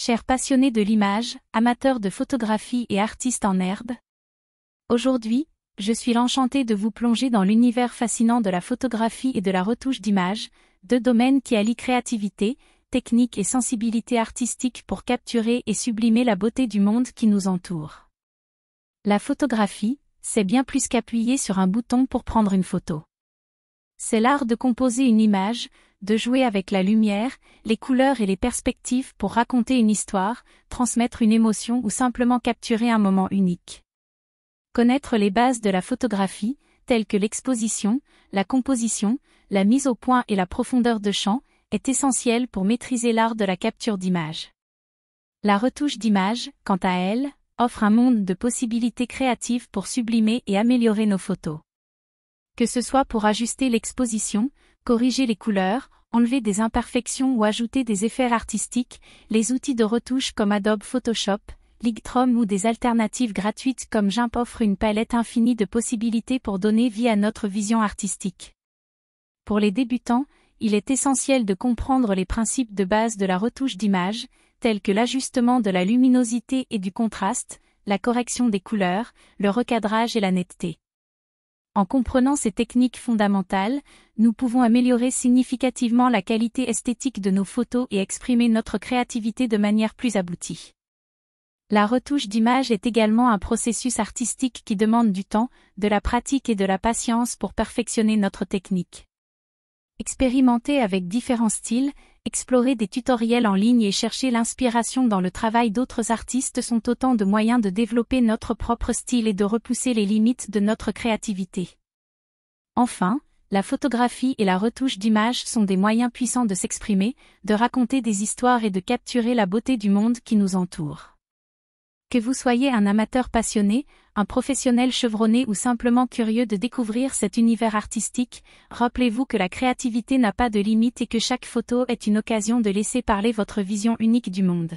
Chers passionnés de l'image, amateurs de photographie et artistes en herbe, aujourd'hui, je suis enchantée de vous plonger dans l'univers fascinant de la photographie et de la retouche d'image, deux domaines qui allient créativité, technique et sensibilité artistique pour capturer et sublimer la beauté du monde qui nous entoure. La photographie, c'est bien plus qu'appuyer sur un bouton pour prendre une photo. C'est l'art de composer une image, de jouer avec la lumière, les couleurs et les perspectives pour raconter une histoire, transmettre une émotion ou simplement capturer un moment unique. Connaître les bases de la photographie, telles que l'exposition, la composition, la mise au point et la profondeur de champ, est essentiel pour maîtriser l'art de la capture d'image. La retouche d'image, quant à elle, offre un monde de possibilités créatives pour sublimer et améliorer nos photos. Que ce soit pour ajuster l'exposition, corriger les couleurs, enlever des imperfections ou ajouter des effets artistiques, les outils de retouche comme Adobe Photoshop, Lightroom ou des alternatives gratuites comme GIMP offrent une palette infinie de possibilités pour donner vie à notre vision artistique. Pour les débutants, il est essentiel de comprendre les principes de base de la retouche d'image, tels que l'ajustement de la luminosité et du contraste, la correction des couleurs, le recadrage et la netteté. En comprenant ces techniques fondamentales, nous pouvons améliorer significativement la qualité esthétique de nos photos et exprimer notre créativité de manière plus aboutie. La retouche d'image est également un processus artistique qui demande du temps, de la pratique et de la patience pour perfectionner notre technique. Expérimenter avec différents styles, explorer des tutoriels en ligne et chercher l'inspiration dans le travail d'autres artistes sont autant de moyens de développer notre propre style et de repousser les limites de notre créativité. Enfin, la photographie et la retouche d'image sont des moyens puissants de s'exprimer, de raconter des histoires et de capturer la beauté du monde qui nous entoure. Que vous soyez un amateur passionné, un professionnel chevronné ou simplement curieux de découvrir cet univers artistique, rappelez-vous que la créativité n'a pas de limite et que chaque photo est une occasion de laisser parler votre vision unique du monde.